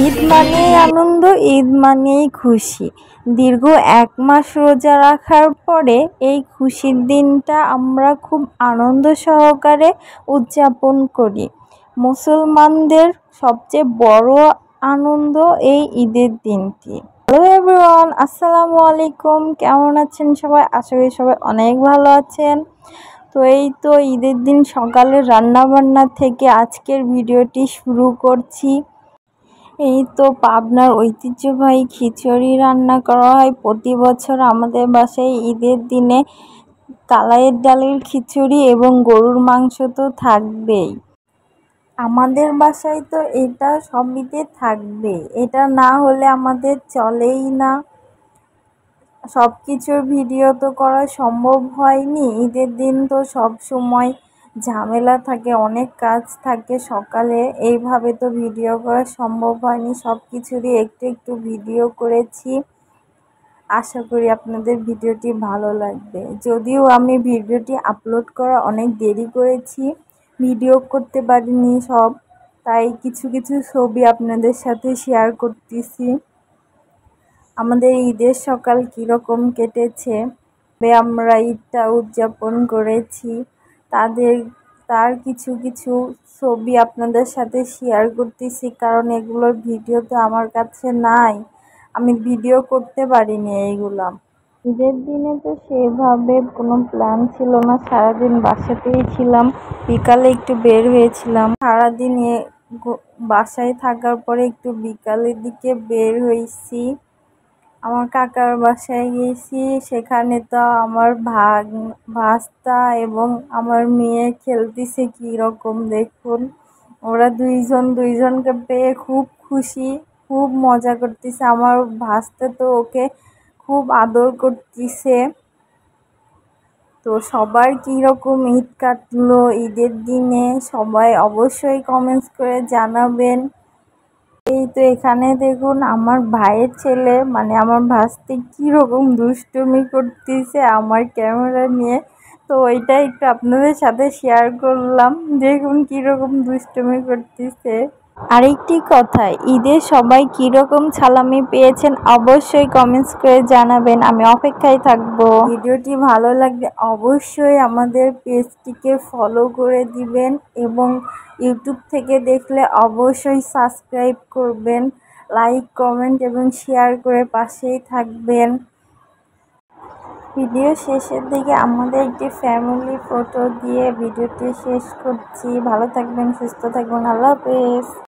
ঈদ মানেই আনন্দ, ঈদ মানেই খুশি। দীর্ঘ 1 মাস রোজা রাখার পরে এই খুশির দিনটা আমরা খুব আনন্দ সহকারে উদযাপন করি। মুসলমানদের সবচেয়ে বড় আনন্দ এই ঈদের দিনটি। হ্যালো এভরিওয়ান, আসসালামু আলাইকুম। কেমন আছেন সবাই? আশা করি সবাই অনেক ভালো আছেন। তো এই তো ঈদের দিন সকালে রান্নাবান্না থেকে আজকের ভিডিওটি শুরু করছি। এই তো পাবনার ঐতিহ্যবাহী খিচুড়ি রান্না করা হয় প্রতি বছর আমাদের বাসায় ঈদের দিনে। কালাইয়ের ডালের খিচুড়ি এবং গরুর মাংস তো থাকবেই। আমাদের বাসায় তো এটা সব ঈদে থাকবে, এটা না হলে আমাদের চলেই না। সব কিছুর ভিডিও তো করা সম্ভব হয়নি। ঈদের দিন তো সব সময় ঝামেলা থাকে, অনেক কাজ থাকে সকালে, এইভাবে তো ভিডিও করা সম্ভব হয়নি। সব কিছুরই একটু একটু ভিডিও করেছি। আশা করি আপনাদের ভিডিওটি ভালো লাগবে। যদিও আমি ভিডিওটি আপলোড করা অনেক দেরি করেছি, ভিডিও করতে পারিনি সব, তাই কিছু কিছু ছবি আপনাদের সাথে শেয়ার করতেছি। আমাদের ঈদের সকাল কীরকম কেটেছে, আমরা ঈদটা উদযাপন করেছি, তার কিছু কিছু ছবি আপনাদের সাথে শেয়ার করতেছি, কারণ এগুলোর ভিডিও তো আমার কাছে নাই, আমি ভিডিও করতে পারিনি এইগুলো। ঈদের দিনে তো সেভাবে কোনো প্ল্যান ছিল না, সারাদিন বাসাতেই ছিলাম। বিকালে একটু বের হয়েছিলাম, সারাদিন বাসায় থাকার পরে একটু বিকালের দিকে বের হয়েছি। আমার কাকার বাসায় গেছি, সেখানে তো আমার ভাস্তা এবং আমার মেয়ে খেলতেছে কীরকম দেখুন। ওরা দুইজনকে পেয়ে খুব খুশি, খুব মজা করতেছে। আমার ভাস্তা তো ওকে খুব আদর করতেছে। তো সবার কীরকম ঈদ কাটলো ঈদের দিনে সবাই অবশ্যই কমেন্টস করে জানাবেন। এই তো এখানে দেখুন আমার ভাইয়ের ছেলে মানে আমার ভাস্তি কীরকম দুষ্টুমি করতেছে আমার ক্যামেরা নিয়ে, তো ওইটা একটু আপনাদের সাথে শেয়ার করলাম। দেখুন কীরকম দুষ্টুমি করতেছে। আরেকটি কথা, ঈদে সবাই কীরকম সালামি পেয়েছেন অবশ্যই কমেন্টস করে জানাবেন, আমি অপেক্ষায় থাকবো। ভিডিওটি ভালো লাগলে অবশ্যই আমাদের পেজটিকে ফলো করে দিবেন এবং ইউটিউব থেকে দেখলে অবশ্যই সাবস্ক্রাইব করবেন, লাইক কমেন্ট এবং শেয়ার করে পাশেই থাকবেন। ভিডিও শেষের দিকে আমাদের একটি ফ্যামিলি ফটো দিয়ে ভিডিওটি শেষ করছি। ভালো থাকবেন, সুস্থ থাকবেন, আল্লাহ হাফেজ।